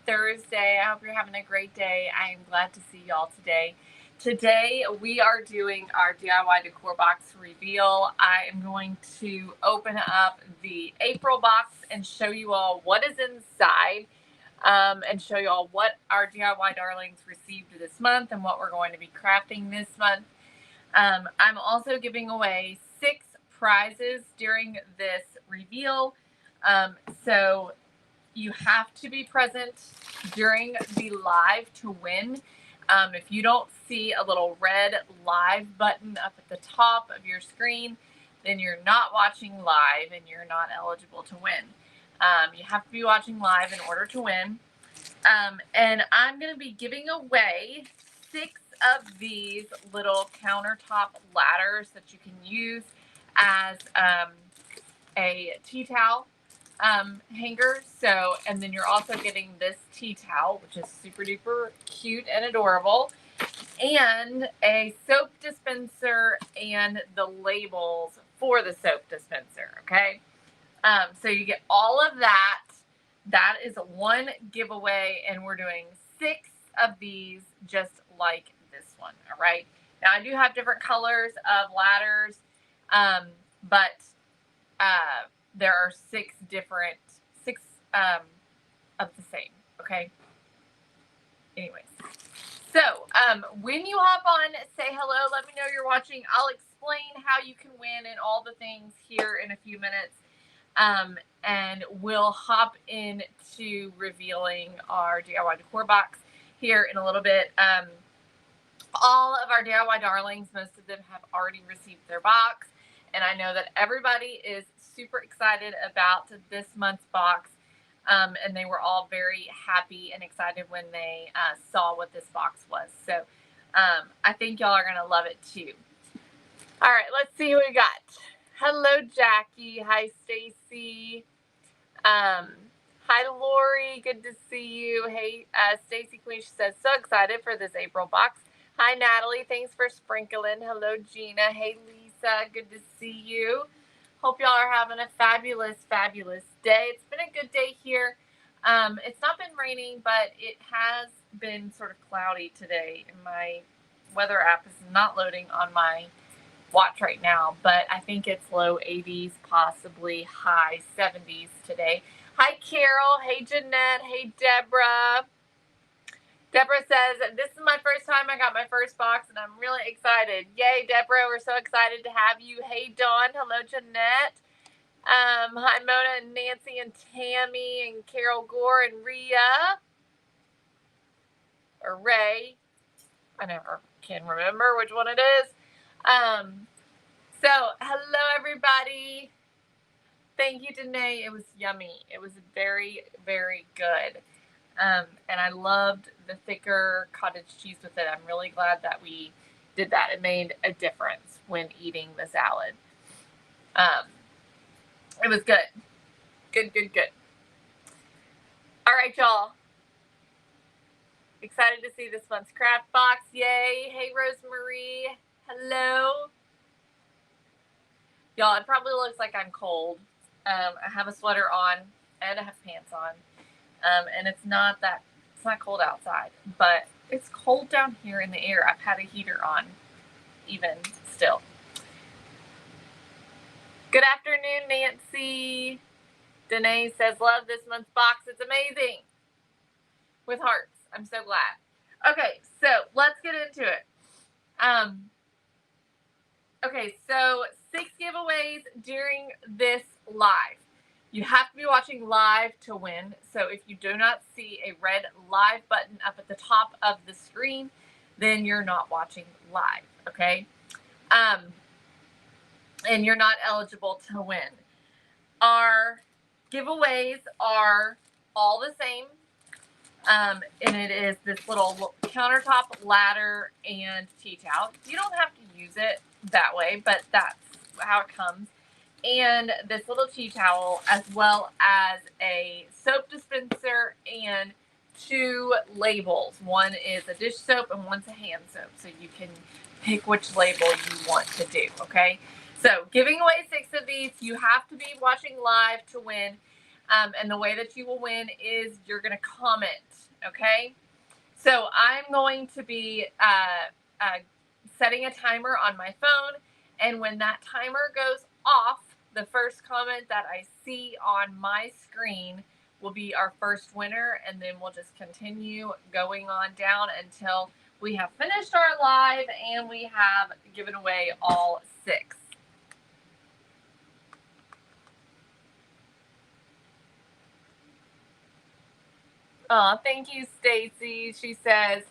Thursday. I hope you're having a great day. I am glad to see y'all today. Today we are doing our DIY decor box reveal. I am going to open up the April box and show you all what is inside, and show you all what our DIY darlings received this month and what we're going to be crafting this month. I'm also giving away 6 prizes during this reveal. So you have to be present during the live to win. If you don't see a little red live button up at the top of your screen, then you're not watching live and you're not eligible to win. You have to be watching live in order to win. And I'm going to be giving away 6 of these little countertop ladders that you can use as a tea towel hanger. So, and then you're also getting this tea towel, which is super duper cute and adorable, and a soap dispenser and the labels for the soap dispenser. Okay. So you get all of that. That is one giveaway, and we're doing 6 of these just like this one. All right. Now I do have different colors of ladders, but there are 6 of the same. Okay. Anyways, so when you hop on, say hello. Let me know you're watching. I'll explain how you can win and all the things here in a few minutes. And we'll hop into revealing our DIY decor box here in a little bit. All of our DIY darlings, most of them have already received their box, and I know that everybody is super excited about this month's box, and they were all very happy and excited when they saw what this box was. So I think y'all are going to love it too. All right, let's see who we got. Hello, Jackie. Hi, Stacy. Hi, Lori. Good to see you. Hey, Stacy Queen, she says, so excited for this April box. Hi, Natalie. Thanks for sprinkling. Hello, Gina. Hey, Lisa. Good to see you. Hope y'all are having a fabulous, fabulous day. It's been a good day here. It's not been raining, but it has been sort of cloudy today. And my weather app is not loading on my watch right now, but I think it's low 80s, possibly high 70s today. Hi, Carol. Hey, Jeanette. Hey, Deborah. Deborah says, this is my first time I got my first box, and I'm really excited. Yay, Deborah. We're so excited to have you. Hey, Dawn. Hello, Jeanette. Hi, Mona and Nancy and Tammy and Carol Gore and Rhea. Or Ray. I never can remember which one it is. So hello, everybody. Thank you, Danae. It was yummy. It was very, very good. And I loved the thicker cottage cheese with it. I'm really glad that we did that. It made a difference when eating the salad. It was good. Good, good, good. All right, y'all. Excited to see this month's craft box. Yay. Hey, Rosemarie. Hello. Y'all, it probably looks like I'm cold. I have a sweater on and I have pants on. And it's not cold outside, but it's cold down here in the air. I've had a heater on even still. Good afternoon, Nancy. Danae says, love this month's box. It's amazing. With hearts. I'm so glad. Okay, so let's get into it. Okay, so 6 giveaways during this live. You have to be watching live to win. So if you do not see a red live button up at the top of the screen, then you're not watching live, okay? And you're not eligible to win. Our giveaways are all the same. And it is this little countertop ladder and tea towel. You don't have to use it that way, but that's how it comes. And this little tea towel, as well as a soap dispenser and 2 labels. One is a dish soap and one's a hand soap. So you can pick which label you want to do, okay? So giving away 6 of these. You have to be watching live to win. And the way that you will win is you're going to comment, okay? So I'm going to be setting a timer on my phone, and when that timer goes off, the first comment that I see on my screen will be our first winner, and then we'll just continue going on down until we have finished our live and we have given away all 6. Oh, thank you, Stacy. She says,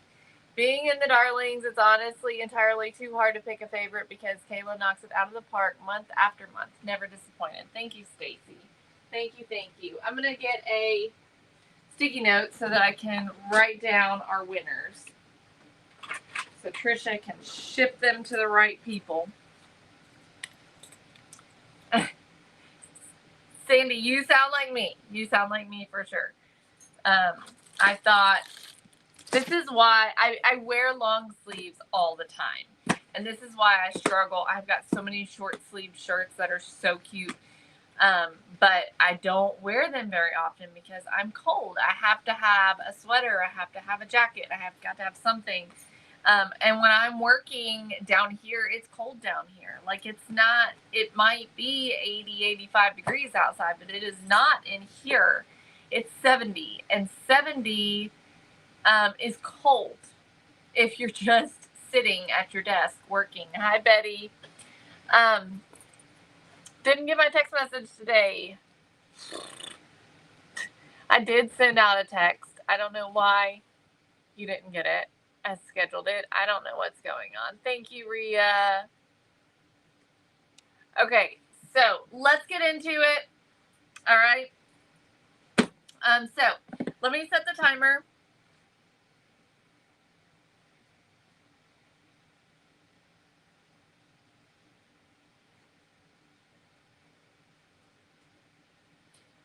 being in the Darlings, it's honestly entirely too hard to pick a favorite because Kayla knocks it out of the park month after month. Never disappointed. Thank you, Stacy. Thank you, thank you. I'm going to get a sticky note so that I can write down our winners, so Trisha can ship them to the right people. Sandy, you sound like me. You sound like me for sure. I thought this is why I wear long sleeves all the time. And this is why I struggle. I've got so many short sleeve shirts that are so cute. But I don't wear them very often because I'm cold. I have to have a sweater. I have to have a jacket. I have got to have something. And when I'm working down here, it's cold down here. Like it's not, it might be 80, 85 degrees outside, but it is not in here. It's 70, and 70 is cold if you're just sitting at your desk working. Hi, Betty. Didn't get my text message today. I did send out a text. I don't know why you didn't get it. I scheduled it. I don't know what's going on. Thank you, Rhea. Okay, so let's get into it. All right. So let me set the timer.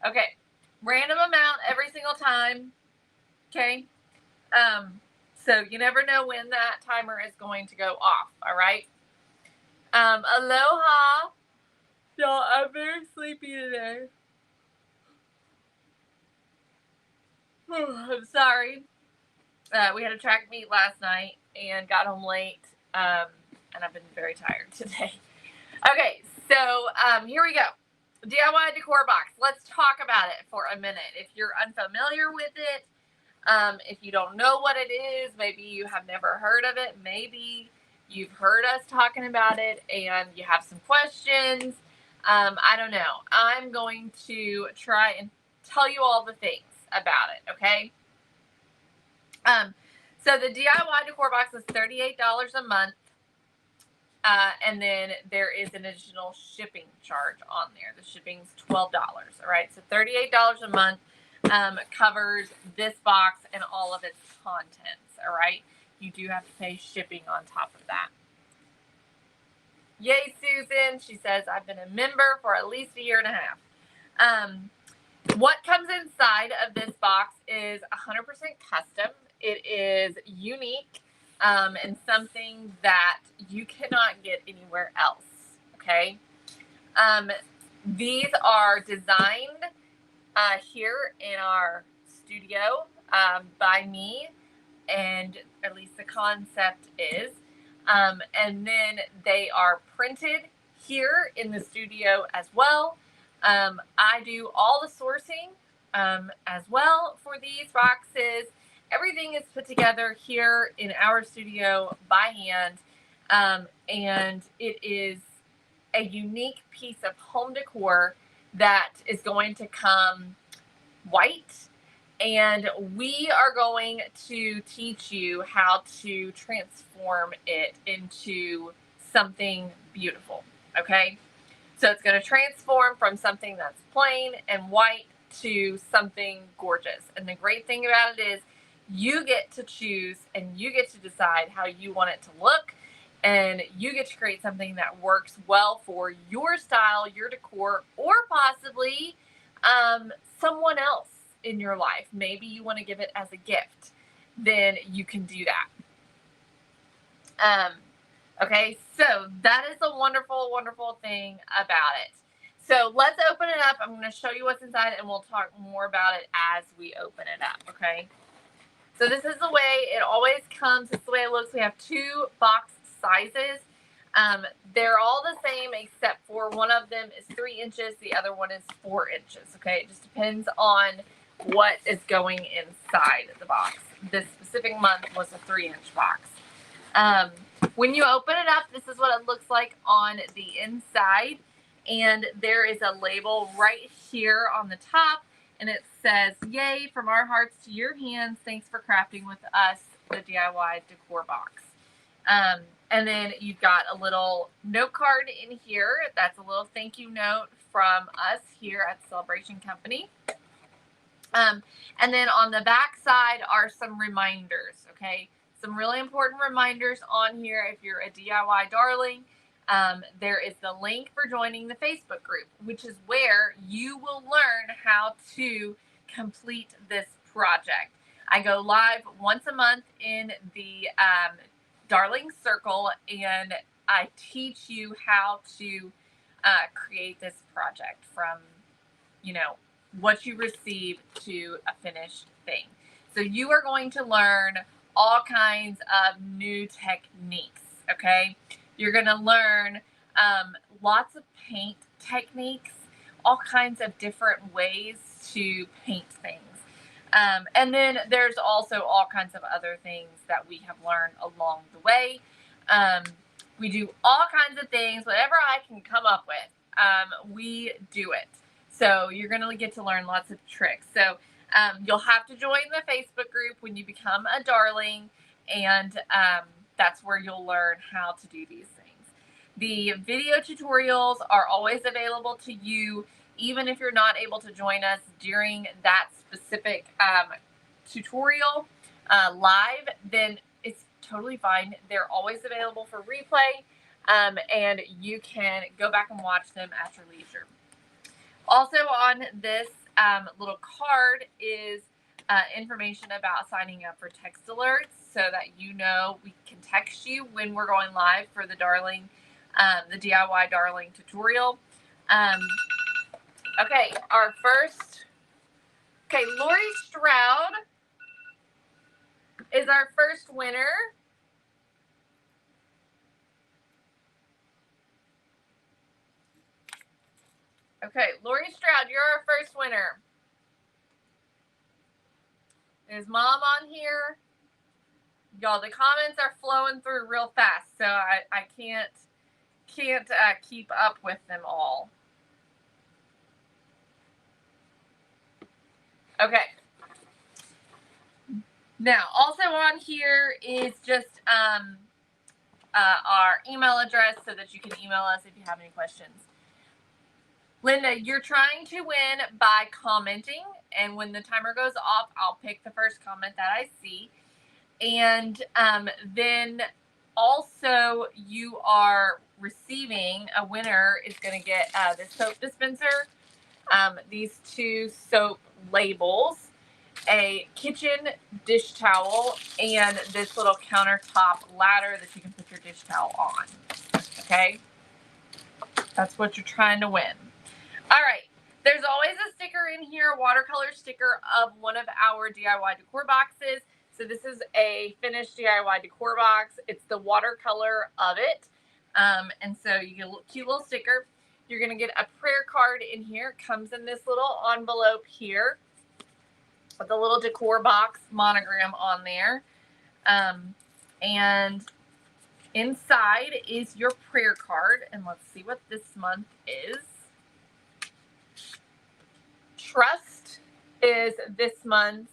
Okay, random amount every single time. Okay. So you never know when that timer is going to go off. All right. Aloha. Y'all, I'm very sleepy today. I'm sorry. We had a track meet last night and got home late. And I've been very tired today. Okay, so here we go. DIY Decor Box. Let's talk about it for a minute. If you're unfamiliar with it, if you don't know what it is, maybe you have never heard of it, maybe you've heard us talking about it and you have some questions. I don't know. I'm going to try and tell you all the things about it, okay? So the DIY Decor Box is $38 a month. And then there is an additional shipping charge on there. The shipping's $12. All right, so $38 a month covers this box and all of its contents. All right, you do have to pay shipping on top of that. Yay, Susan! She says I've been a member for at least a year and a half. What comes inside of this box is 100% custom. It is unique. And something that you cannot get anywhere else, okay? These are designed here in our studio by me, and at least the concept is. And then they are printed here in the studio as well. I do all the sourcing as well for these boxes. Everything is put together here in our studio by hand, and it is a unique piece of home decor that is going to come white, and we are going to teach you how to transform it into something beautiful, okay? So it's going to transform from something that's plain and white to something gorgeous, and the great thing about it is you get to choose and you get to decide how you want it to look, and you get to create something that works well for your style, your decor, or possibly someone else in your life. Maybe you want to give it as a gift, then you can do that. Okay, so that is the wonderful, wonderful thing about it. So let's open it up. I'm going to show you what's inside and we'll talk more about it as we open it up, okay? So this is the way it always comes. This is the way it looks. We have two box sizes. They're all the same except for one of them is 3 inches. The other one is 4 inches, okay? It just depends on what is going inside the box. This specific month was a 3-inch box. When you open it up, this is what it looks like on the inside. And there is a label right here on the top. And it says, "Yay, from our hearts to your hands. Thanks for crafting with us, the DIY Decor Box." And then you've got a little note card in here. That's a little thank you note from us here at the Celebration Company. And then on the back side are some reminders, okay? Some really important reminders on here if you're a DIY darling. There is the link for joining the Facebook group, which is where you will learn how to complete this project. I go live once a month in the Darling Circle, and I teach you how to create this project from, what you receive to a finished thing. So you are going to learn all kinds of new techniques, okay? You're going to learn lots of paint techniques, all kinds of different ways to paint things. And then there's also all kinds of other things that we have learned along the way. We do all kinds of things, whatever I can come up with, we do it. So you're going to get to learn lots of tricks. So you'll have to join the Facebook group when you become a darling, and that's where you'll learn how to do these things. The video tutorials are always available to you, even if you're not able to join us during that specific tutorial live, then it's totally fine. They're always available for replay, and you can go back and watch them at your leisure. Also on this little card is information about signing up for text alerts so that we can text you when we're going live for the Darling, the DIY Darling tutorial. Okay, Lori Stroud is our first winner. Okay, Lori Stroud, you're our first winner. There's Mom on here. Y'all, the comments are flowing through real fast, so I can't keep up with them all. Okay. Now, also on here is just our email address so that you can email us if you have any questions. Linda, you're trying to win by commenting, and when the timer goes off, I'll pick the first comment that I see. And then also you are receiving, a winner is going to get the soap dispenser, these 2 soap labels, a kitchen dish towel, and this little countertop ladder that you can put your dish towel on. Okay? That's what you're trying to win. All right. There's always a sticker in here, a watercolor sticker of one of our DIY decor boxes. So this is a finished DIY decor box. It's the watercolor of it. And so you get a cute little sticker. You're going to get a prayer card in here. It comes in this little envelope here with a little decor box monogram on there. And inside is your prayer card. And let's see what this month is. Trust is this month's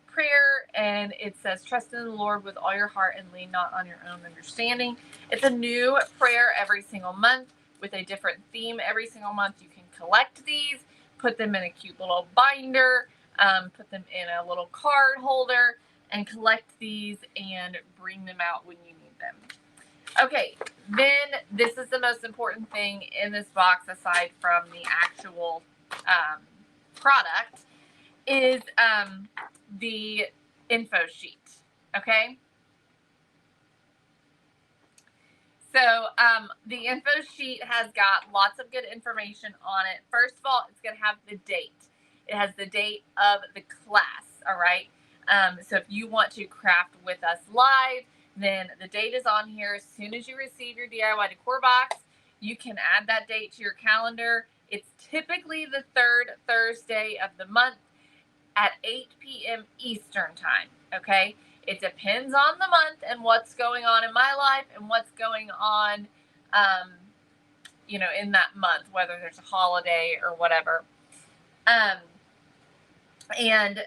prayer, and it says, "Trust in the Lord with all your heart and lean not on your own understanding." It's a new prayer every single month with a different theme every single month. You can collect these, put them in a cute little binder, put them in a little card holder, and collect these and bring them out when you need them. Okay, then this is the most important thing in this box aside from the actual product is the info sheet. Okay, So the info sheet has got lots of good information on it. First of all, it's going to have the date. It has the date of the class, all right? So if you want to craft with us live, then the date is on here. As soon as you receive your DIY decor box, you can add that date to your calendar. It's typically the third Thursday of the month at 8 p.m. Eastern time, okay? It depends on the month and what's going on in my life and what's going on, in that month, whether there's a holiday or whatever. And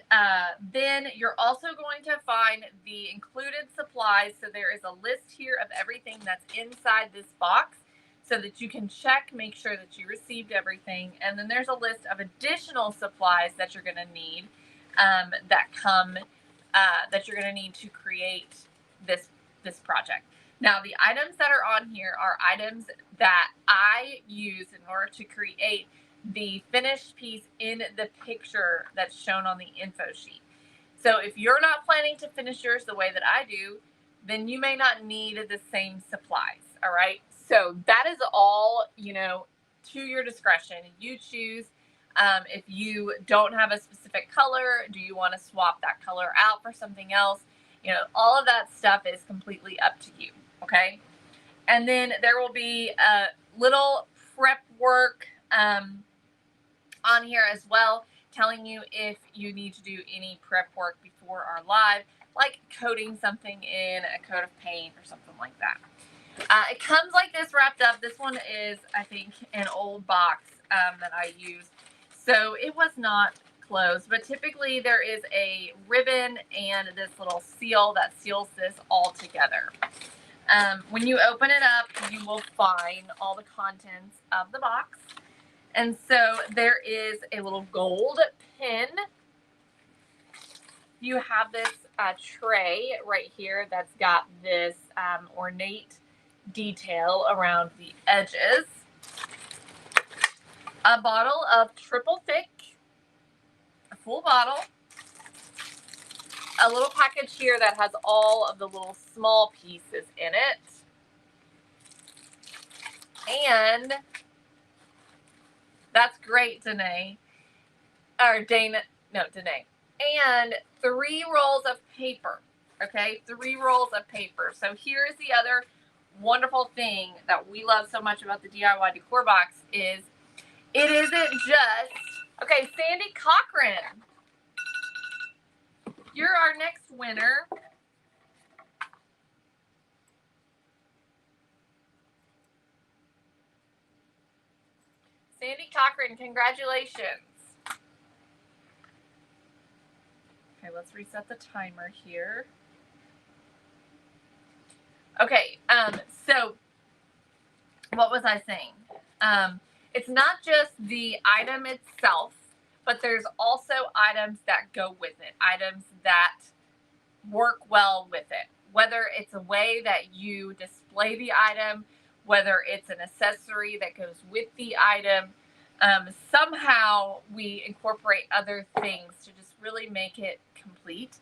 then you're also going to find the included supplies. So there is a list here of everything that's inside this box so that you can check, make sure that you received everything. And then there's a list of additional supplies that you're going to need that you're going to need to create this project. Now, the items that are on here are items that I use in order to create the finished piece in the picture that's shown on the info sheet. So if you're not planning to finish yours the way that I do, then you may not need the same supplies, all right? So that is all, to your discretion. You choose. If you don't have a specific color, do you want to swap that color out for something else? All of that stuff is completely up to you, okay? And then there will be a little prep work on here as well, telling you if you need to do any prep work before our live, like coating something in a coat of paint or something like that. It comes like this wrapped up. This one is, I think, an old box that I used. So it was not closed, but typically there is a ribbon and this little seal that seals this all together. When you open it up, you will find all the contents of the box. And so there is a little gold pin. You have this tray right here that's got this ornate detail around the edges. A bottle of triple thick, a full bottle. A little package here that has all of the little small pieces in it. And that's great, Danae. Danae. And 3 rolls of paper. Okay, 3 rolls of paper. So here's the other wonderful thing that we love so much about the DIY decor box is it isn't just, okay, Sandy Cochran, you're our next winner. Sandy Cochran, congratulations. Okay, let's reset the timer here. Okay, so what was I saying? It's not just the item itself, but there's also items that go with it, items that work well with it. Whether it's a way that you display the item, whether it's an accessory that goes with the item, somehow we incorporate other things to just really make it complete.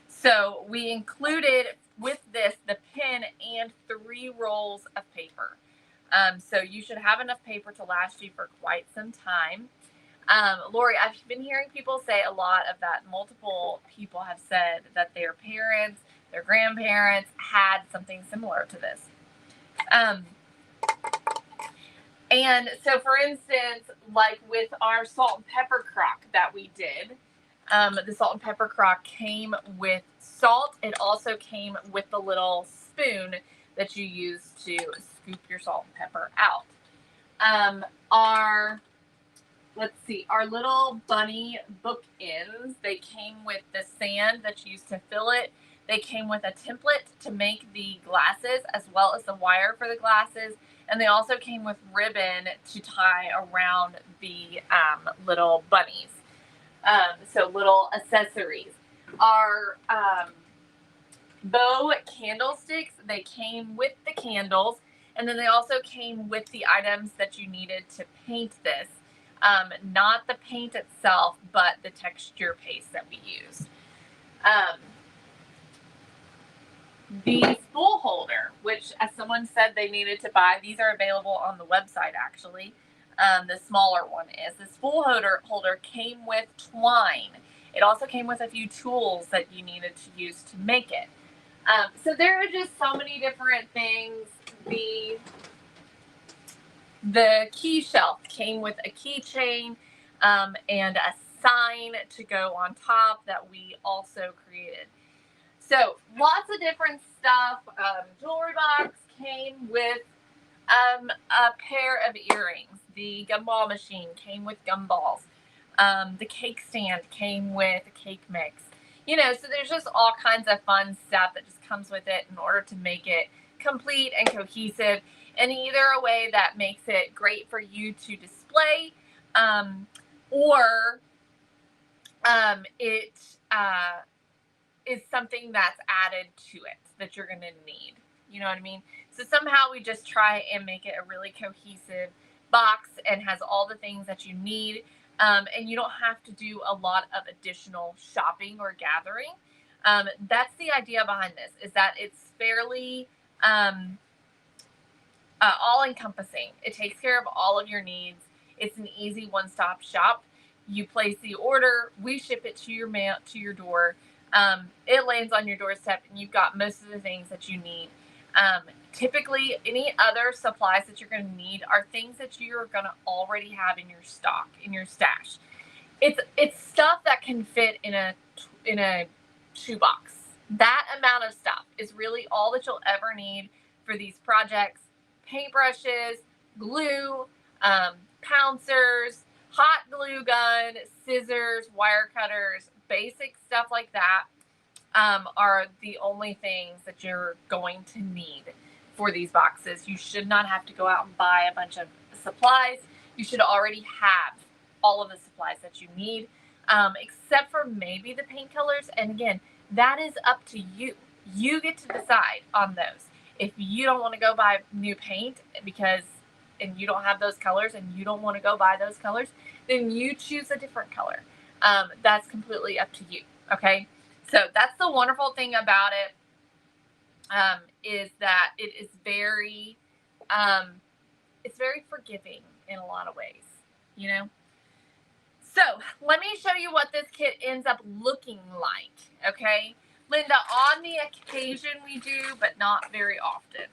So we included with this the pin and 3 rolls of paper. So you should have enough paper to last you for quite some time. Lori, I've been hearing people say a lot of that. Multiple people have said that their parents, their grandparents had something similar to this. And so, for instance, like with our salt and pepper crock that we did, the salt and pepper crock came with salt. It also came with the little spoon that you use to scoop your salt and pepper out. Our little bunny bookends, they came with the sand that you used to fill it. They came with a template to make the glasses as well as the wire for the glasses. And they also came with ribbon to tie around the little bunnies. So little accessories. Our bow candlesticks, they came with the candles. And then they also came with the items that you needed to paint this. Not the paint itself, but the texture paste that we use. the spool holder, which as someone said they needed to buy. These are available on the website actually. The smaller one is. The spool holder came with twine. It also came with a few tools that you needed to use to make it. So there are just so many different things. The key shelf came with a keychain and a sign to go on top that we also created. So lots of different stuff. Jewelry box came with a pair of earrings. The gumball machine came with gumballs. The cake stand came with a cake mix. You know, so there's just all kinds of fun stuff that just comes with it in order to make it complete and cohesive in either a way that makes it great for you to display or it is something that's added to it that you're going to need. You know what I mean? So somehow we just try and make it a really cohesive box and has all the things that you need. And you don't have to do a lot of additional shopping or gathering. That's the idea behind this, is that it's fairly all-encompassing. It takes care of all of your needs. It's an easy one-stop shop. You place the order, we ship it to your mail, to your door. It lands on your doorstep, and you've got most of the things that you need. Typically, any other supplies that you're going to need are things that you're going to already have in your stock, in your stash. It's stuff that can fit in a shoebox. That amount of stuff is really all that you'll ever need for these projects. Paintbrushes, glue, pouncers, hot glue gun, scissors, wire cutters, basic stuff like that are the only things that you're going to need for these boxes. You should not have to go out and buy a bunch of supplies. You should already have all of the supplies that you need, except for maybe the paint colors. And again, that is up to you. You get to decide on those. If you don't want to go buy new paint and you don't have those colors and you don't want to go buy those colors, then you choose a different color. That's completely up to you. Okay. So that's the wonderful thing about it, is that it is it's very forgiving in a lot of ways, you know? So let me show you what this kit ends up looking like. Okay. Linda, on the occasion we do, but not very often.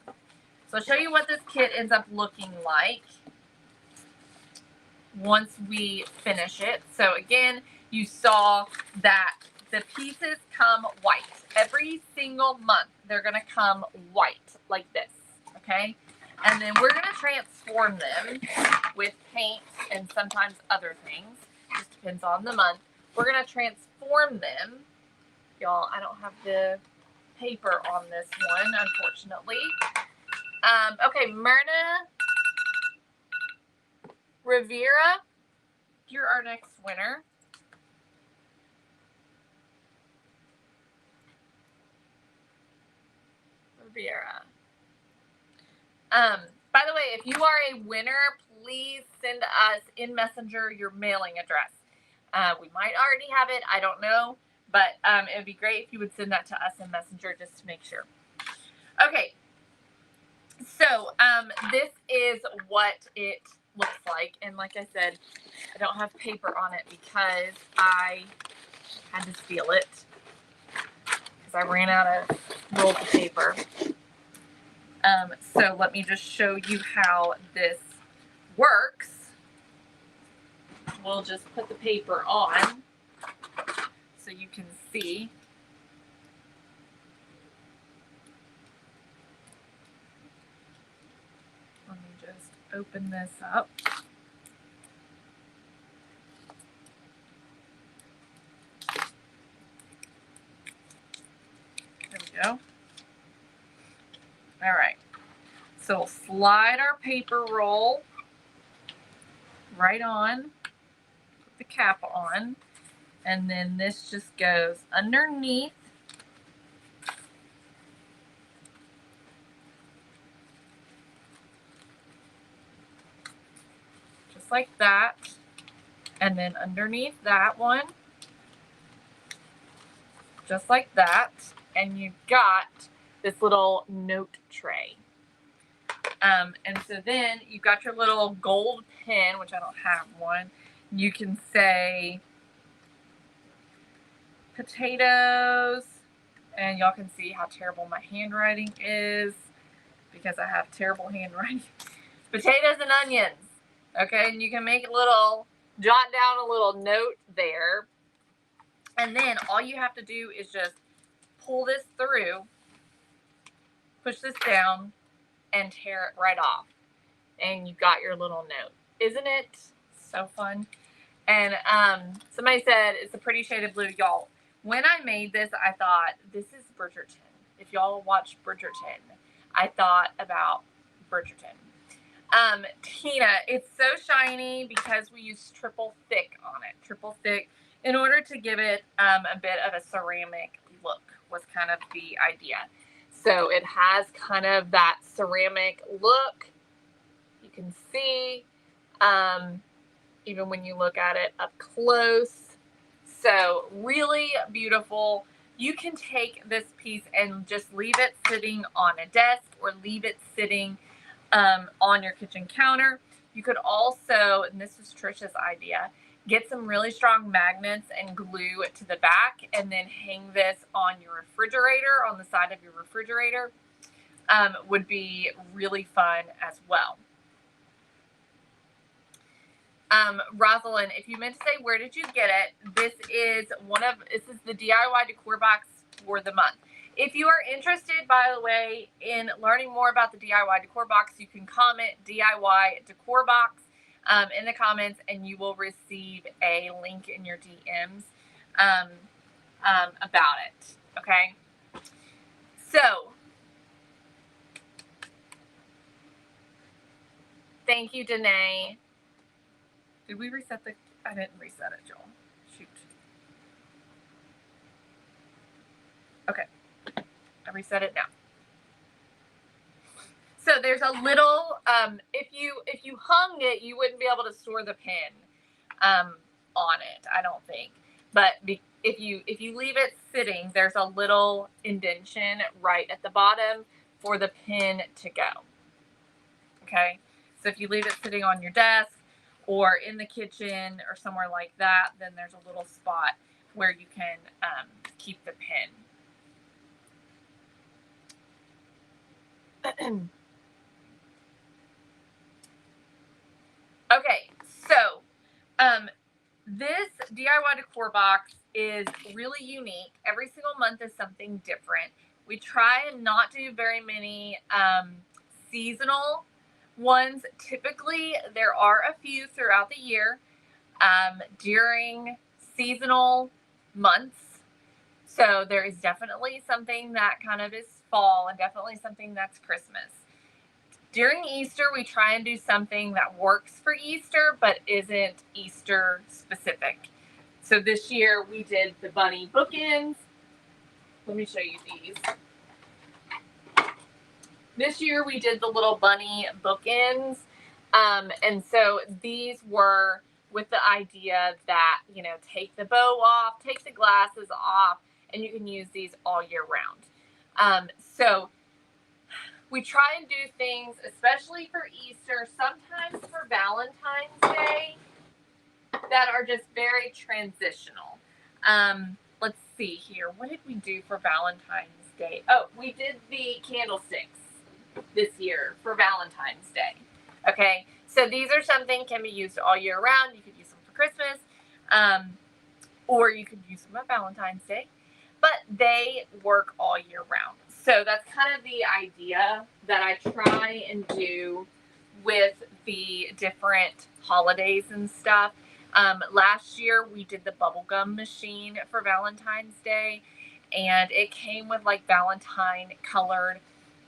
So I'll show you what this kit ends up looking like once we finish it. So again, you saw that the pieces come white. Every single month, they're going to come white like this, okay? And then we're going to transform them with paint and sometimes other things. Just depends on the month. We're going to transform them. Y'all, I don't have the paper on this one, unfortunately. Okay, Myrna Rivera, you're our next winner. Rivera. By the way, if you are a winner, please send us in Messenger your mailing address. We might already have it. I don't know. But it would be great if you would send that to us in Messenger just to make sure. Okay. So this is what it looks like. And like I said, I don't have paper on it because I had to steal it. Because I ran out of rolled paper. So let me just show you how this works. We'll just put the paper on so you can see. Let me just open this up. There we go. All right. So we'll slide our paper roll right on, put the cap on, and then this just goes underneath. Just like that. And then underneath that one, just like that. And you've got this little note tray. And so then you've got your little gold pen, which I don't have one. You can say potatoes, and y'all can see how terrible my handwriting is because I have terrible handwriting. Potatoes and onions. Okay, and you can make a little, jot down a little note there. And then all you have to do is just pull this through, push this down, and tear it right off. And you got your little note. Isn't it so fun? And somebody said it's a pretty shade of blue. Y'all, when I made this, I thought, this is Bridgerton. If y'all watch Bridgerton, I thought about Bridgerton. Tina, it's so shiny because we use triple thick on it. Triple thick in order to give it a bit of a ceramic look was kind of the idea. So it has kind of that ceramic look. You can see even when you look at it up close. So really beautiful. You can take this piece and just leave it sitting on a desk or leave it sitting on your kitchen counter. You could also, and this was Trisha's idea, get some really strong magnets and glue it to the back and then hang this on your refrigerator, on the side of your refrigerator. Would be really fun as well. Rosalind, if you meant to say where did you get it, this is the DIY decor box for the month. If you are interested, by the way, in learning more about the DIY decor box, you can comment DIY decor box in the comments, and you will receive a link in your DMs about it. Okay. So, thank you, Danae. Did we reset I didn't reset it, Joel. Shoot. Okay. I reset it now. So there's a little, if you hung it, you wouldn't be able to store the pin on it, I don't think. But if you leave it sitting, there's a little indentation right at the bottom for the pin to go. Okay. So if you leave it sitting on your desk or in the kitchen or somewhere like that, then there's a little spot where you can keep the pin. Okay, so this DIY decor box is really unique. Every single month is something different. We try and not do very many seasonal ones. Typically, there are a few throughout the year during seasonal months. So there is definitely something that kind of is fall and definitely something that's Christmas. During Easter, we try and do something that works for Easter, but isn't Easter specific. So this year we did the bunny bookends. Let me show you these. This year we did the little bunny bookends. And so these were with the idea that, you know, take the bow off, take the glasses off, and you can use these all year round. So we try and do things, especially for Easter, sometimes for Valentine's Day, that are just very transitional. Let's see here. What did we do for Valentine's Day? Oh, we did the candlesticks this year for Valentine's Day. Okay, so these are something can be used all year round. You could use them for Christmas, or you could use them at Valentine's Day, but they work all year round. So that's kind of the idea that I try and do with the different holidays and stuff. Last year we did the bubblegum machine for Valentine's Day, and it came with like Valentine colored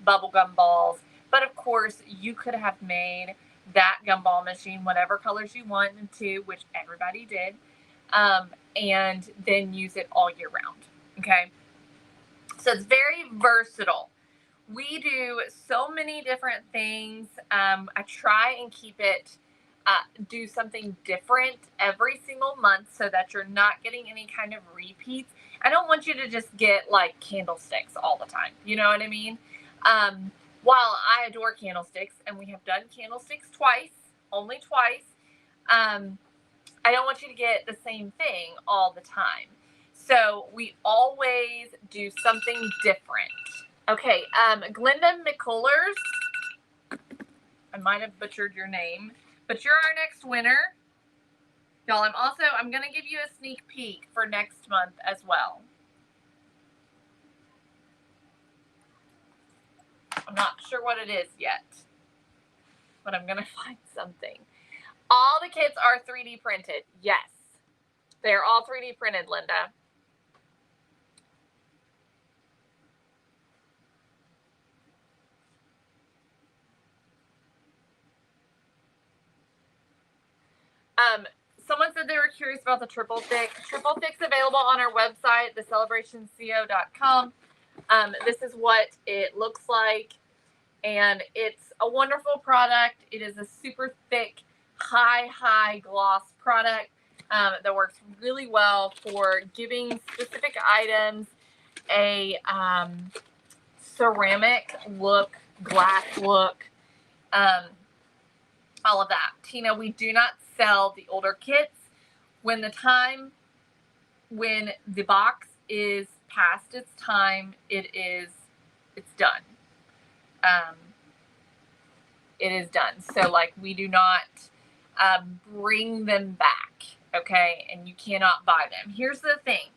bubblegum balls. But of course, you could have made that gumball machine whatever colors you wanted to, which everybody did, and then use it all year round. Okay. So it's very versatile. We do so many different things. I try and keep it, do something different every single month so that you're not getting any kind of repeats. I don't want you to just get like candlesticks all the time. You know what I mean? While I adore candlesticks, and we have done candlesticks twice, only twice, I don't want you to get the same thing all the time. So we always do something different. Okay, Glenda McCullers, I might have butchered your name, but you're our next winner. Y'all, I'm going to give you a sneak peek for next month as well. I'm not sure what it is yet, but I'm going to find something. All the kits are 3D printed. Yes, they're all 3D printed, Linda. Someone said they were curious about the triple thick. Triple thick's available on our website, thecelebrationco.com. This is what it looks like, and it's a wonderful product. It is a super thick, high gloss product that works really well for giving specific items a ceramic look, glass look, all of that. Tina, we do not sell the older kits. When the box is past its time, it's done. It is done. So like, we do not bring them back, okay? And you cannot buy them. Here's the thing.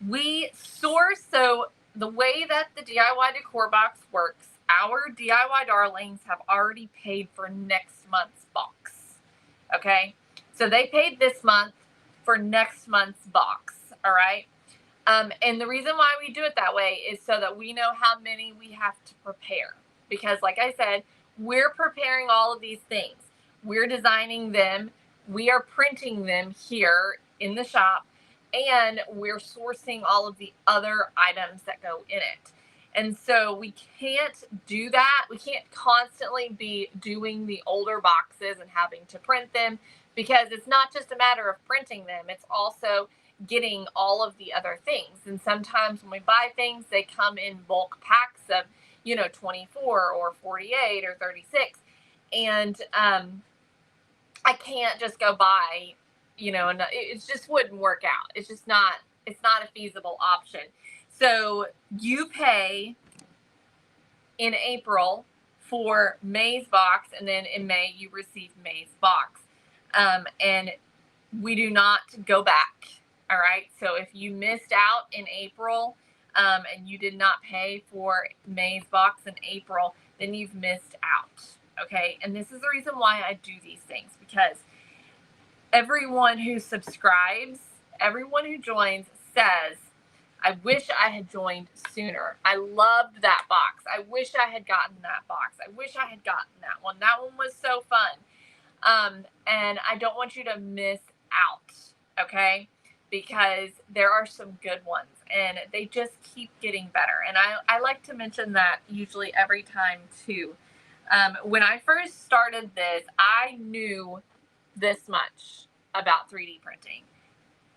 We source, so the way that the DIY Decor Box works, our DIY darlings have already paid for next month's box, okay? So they paid this month for next month's box, all right? And the reason why we do it that way is so that we know how many we have to prepare. Because like I said, we're preparing all of these things. We're designing them. We are printing them here in the shop. And we're sourcing all of the other items that go in it. And so we can't do that. We can't constantly be doing the older boxes and having to print them, because it's not just a matter of printing them. It's also getting all of the other things. And sometimes when we buy things, they come in bulk packs of, 24 or 48 or 36. And I can't just go buy, and it just wouldn't work out. It's just not, it's not a feasible option. So you pay in April for May's box, and then in May you receive May's box. And we do not go back. All right. So if you missed out in April, and you did not pay for May's box in April, then you've missed out. Okay. And this is the reason why I do these things, because everyone who subscribes, everyone who joins says, I wish I had joined sooner. I loved that box. I wish I had gotten that box. I wish I had gotten that one. That one was so fun. And I don't want you to miss out, okay? Because there are some good ones, and they just keep getting better. And I like to mention that usually every time too. When I first started this, I knew this much about 3D printing.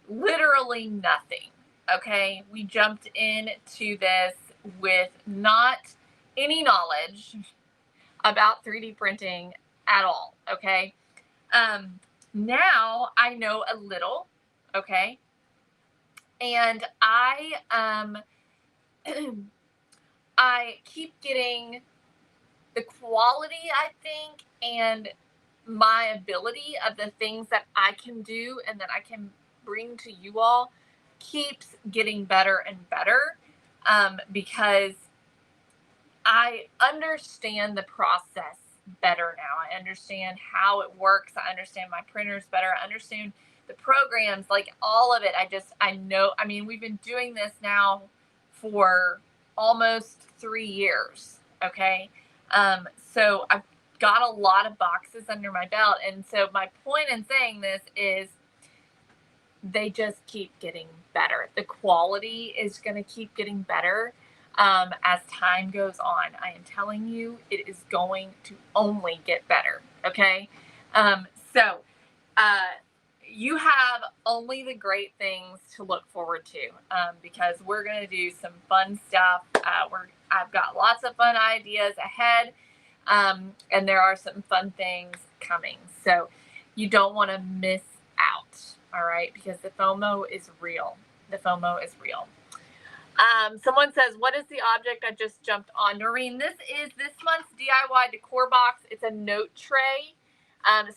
Literally nothing. Okay, we jumped into this with not any knowledge about 3D printing at all. Okay, now I know a little. Okay, and I keep getting the quality, I think, and my ability of the things that I can do and that I can bring to you all keeps getting better and better, because I understand the process better now. I understand how it works. I understand my printers better. I understand the programs, like all of it. I know, I mean, we've been doing this now for almost 3 years. Okay. So I've got a lot of boxes under my belt. And so my point in saying this is, they just keep getting better. The quality is going to keep getting better as time goes on. I am telling you, it is going to only get better. Okay. So you have only the great things to look forward to, because we're going to do some fun stuff. I've got lots of fun ideas ahead, and there are some fun things coming. So you don't want to miss out, all right? Because the FOMO is real. The FOMO is real. Someone says, what is the object I just jumped on? Noreen, this is this month's DIY decor box. It's a note tray.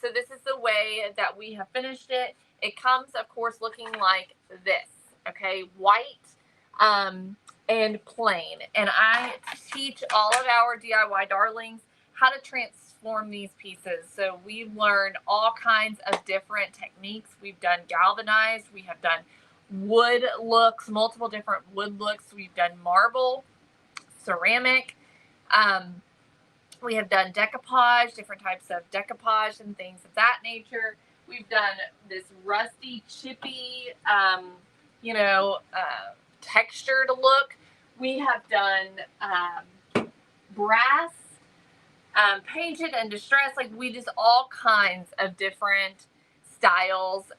So this is the way that we have finished it. It comes, of course, looking like this, okay? White and plain. And I teach all of our DIY darlings how to transform these pieces. So we've learned all kinds of different techniques. We've done galvanized. We have done wood looks, multiple different wood looks. We've done marble, ceramic. We have done decoupage, different types of decoupage and things of that nature. We've done this rusty, chippy, textured look. We have done brass, painted and distressed. Like, we just all kinds of different styles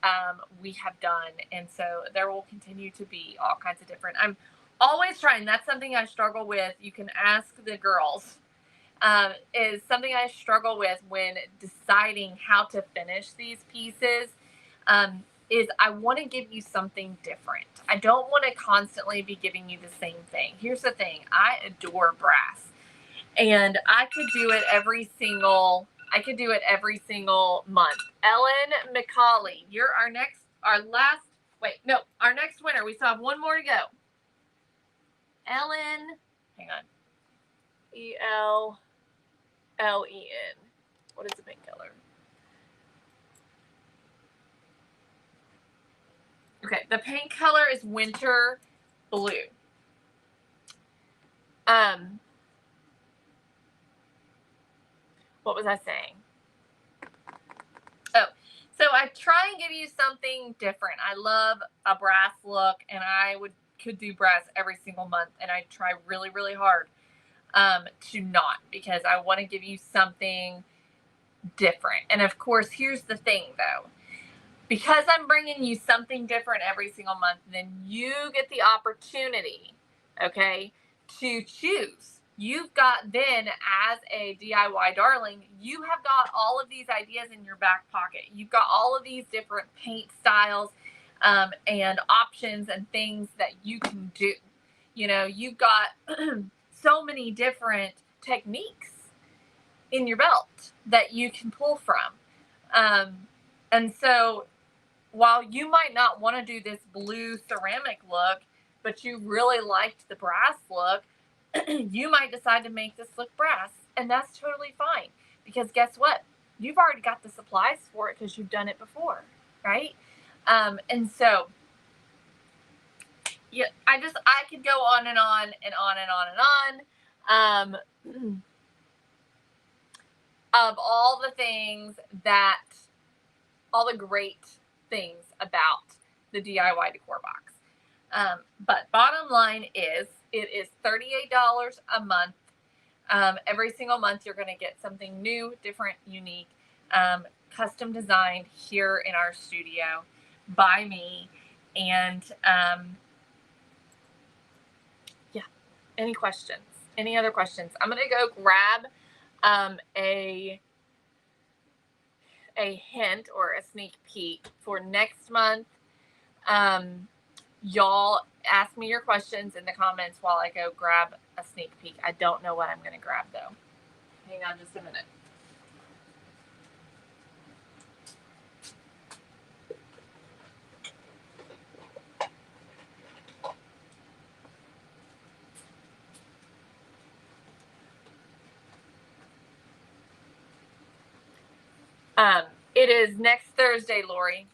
we have done, and so there will continue to be all kinds of different. I'm always trying. That's something I struggle with. You can ask the girls. Is something I struggle with when deciding how to finish these pieces. Is I want to give you something different. I don't want to constantly be giving you the same thing. Here's the thing. I adore brass, and I could do it every single month. Ellen McCauley, you're our next winner. We still have one more to go. Ellen, hang on. ELLEN. What is the pink color? Okay, the pink color is winter blue. What was I saying? Oh, so I try and give you something different. I love a brass look, and I could do brass every single month, and I try really, really hard to not, because I want to give you something different. And of course, here's the thing though. Because I'm bringing you something different every single month, then you get the opportunity, okay, to choose. You've got then, as a DIY darling, you have got all of these ideas in your back pocket. You've got all of these different paint styles and options and things that you can do. You know, you've got so many different techniques in your belt that you can pull from. And so while you might not want to do this blue ceramic look, but you really liked the brass look, you might decide to make this look brass, and that's totally fine, because guess what? You've already got the supplies for it because you've done it before, right? And so, yeah, I could go on and on and on and on and on. Of all the things all the great things about the DIY decor box. But bottom line is, it is $38 a month. Every single month you're going to get something new, different, unique, custom designed here in our studio by me. And yeah, any questions? Any other questions? I'm going to go grab a hint or a sneak peek for next month. Y'all ask me your questions in the comments while I go grab a sneak peek. I don't know what I'm going to grab though. Hang on just a minute. It is next Thursday, Lori.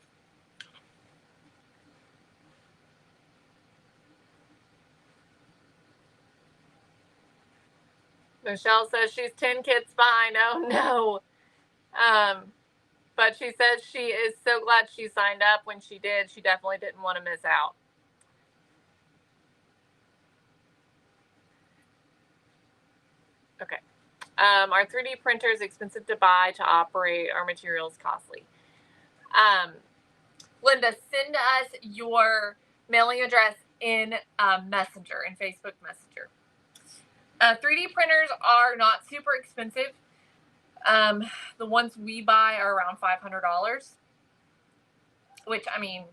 Michelle says she's 10 kids behind. Oh no. But she says she is so glad she signed up when she did. She definitely didn't want to miss out. Okay. Our 3D printer is expensive to buy, to operate. Our materials costly. Linda, send us your mailing address in Messenger, in Facebook Messenger. 3D printers are not super expensive. The ones we buy are around $500, which, I mean,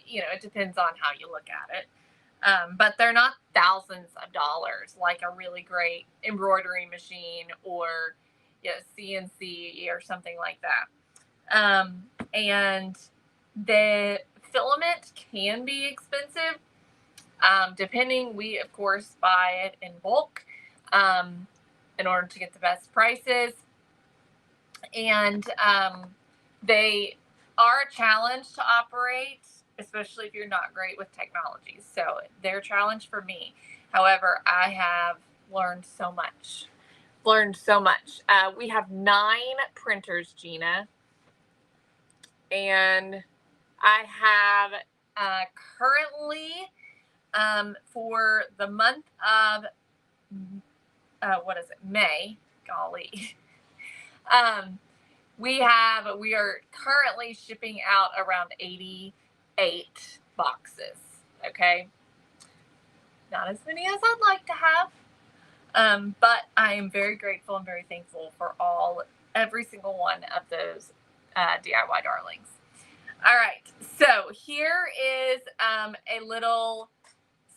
you know, it depends on how you look at it. But they're not thousands of dollars like a really great embroidery machine or, you know, CNC or something like that. And the filament can be expensive. Depending, we of course buy it in bulk in order to get the best prices. And they are a challenge to operate, especially if you're not great with technology. So they're a challenge for me. However, I have learned so much. We have 9 printers, Gina. And I have currently, for the month of, May, golly. We are currently shipping out around 88 boxes. Okay. Not as many as I'd like to have. But I am very grateful and very thankful for every single one of those DIY darlings. All right. So here is a little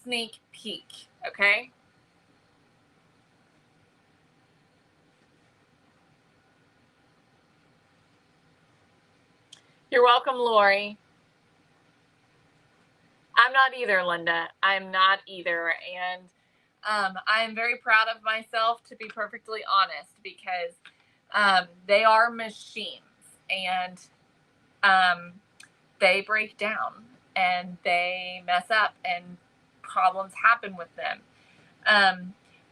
sneak peek. Okay. You're welcome, Lori. I'm not either, Linda. I'm not either. And I'm very proud of myself, to be perfectly honest, because they are machines and they break down and they mess up and problems happen with them.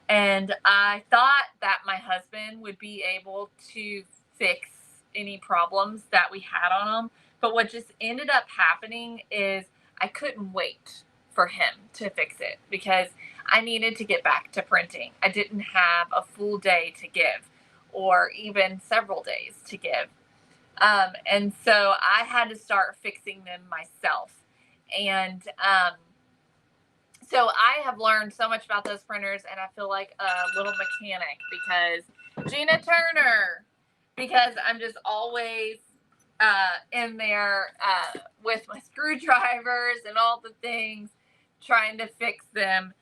And I thought that my husband would be able to fix any problems that we had on them. But what just ended up happening is I couldn't wait for him to fix it because I needed to get back to printing. I didn't have a full day to give or even several days to give. And so I had to start fixing them myself. And so I have learned so much about those printers, and I feel like a little mechanic because Gina Turner, because I'm just always in there with my screwdrivers and all the things, trying to fix them.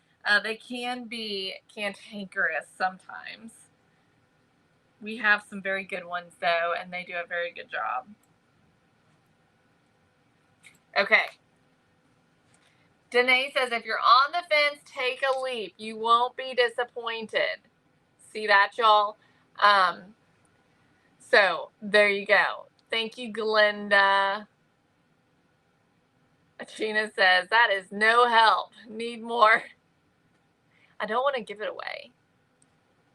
They can be cantankerous sometimes. We have some very good ones, though, and they do a very good job. Okay. Danae says, if you're on the fence, take a leap. You won't be disappointed. See that, y'all? So there you go. Thank you, Glenda. Gina says, that is no help. Need more. I don't want to give it away.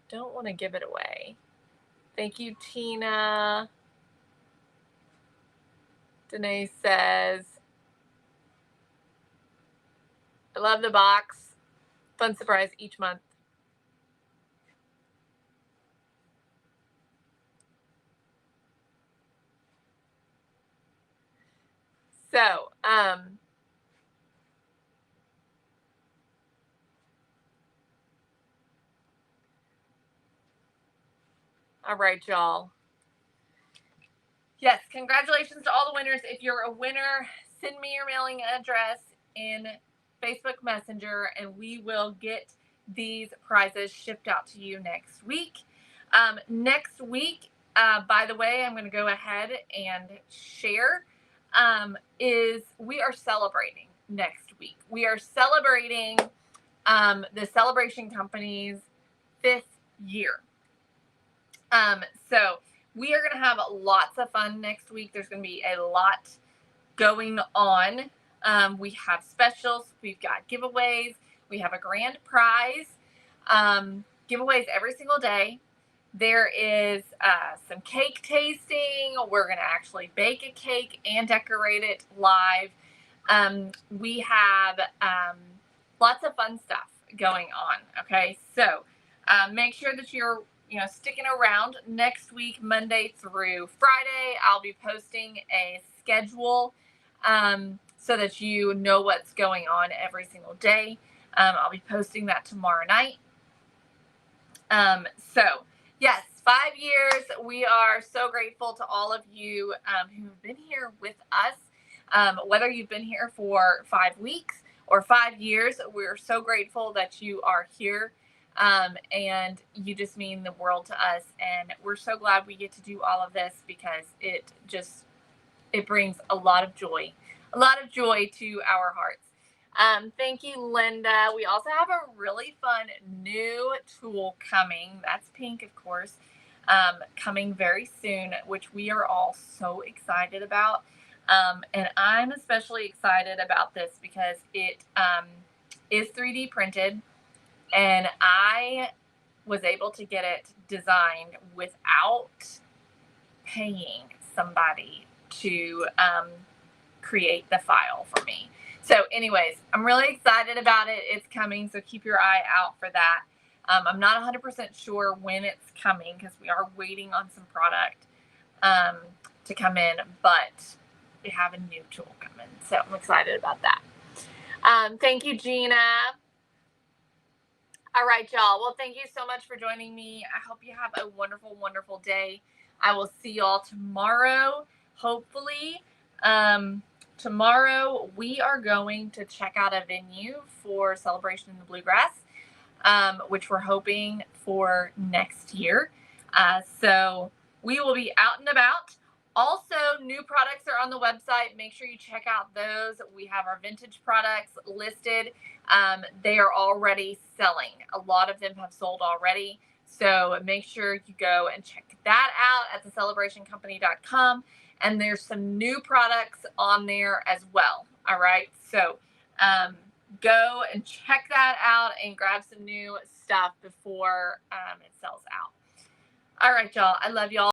Don't want to give it away. Thank you, Tina. Danae says, I love the box. Fun surprise each month. So, all right, y'all. Yes, congratulations to all the winners. If you're a winner, send me your mailing address in Facebook Messenger, and we will get these prizes shipped out to you next week. Next week, by the way, I'm going to go ahead and share, is we are celebrating next week. We are celebrating the Celebration Company's 5th year. So we are going to have lots of fun next week. There's going to be a lot going on. We have specials. We've got giveaways. We have a grand prize. Giveaways every single day. There is some cake tasting. We're going to actually bake a cake and decorate it live. We have lots of fun stuff going on. Okay, so make sure that you're sticking around next week, Monday through Friday. I'll be posting a schedule so that you know what's going on every single day. I'll be posting that tomorrow night. So yes, 5 years. We are so grateful to all of you who have been here with us. Whether you've been here for 5 weeks or 5 years, we're so grateful that you are here. And you just mean the world to us. And we're so glad we get to do all of this because it brings a lot of joy to our hearts. Thank you, Linda. We also have a really fun new tool coming. That's pink, of course, coming very soon, which we are all so excited about. And I'm especially excited about this because it is 3D printed, and I was able to get it designed without paying somebody to create the file for me. So anyways, I'm really excited about it. It's coming, so keep your eye out for that. I'm not 100% sure when it's coming because we are waiting on some product to come in, but we have a new tool coming, so I'm excited about that. Thank you, Gina. All right, y'all. Well, thank you so much for joining me. I hope you have a wonderful, wonderful day. I will see y'all tomorrow, hopefully. Tomorrow, we are going to check out a venue for Celebration in the Bluegrass, which we're hoping for next year. So we will be out and about. Also, new products are on the website. Make sure you check out those. We have our vintage products listed. They are already selling. A lot of them have sold already. So make sure you go and check that out at thecelebrationcompany.com. And there's some new products on there as well. All right. So go and check that out and grab some new stuff before it sells out. All right, y'all. I love y'all.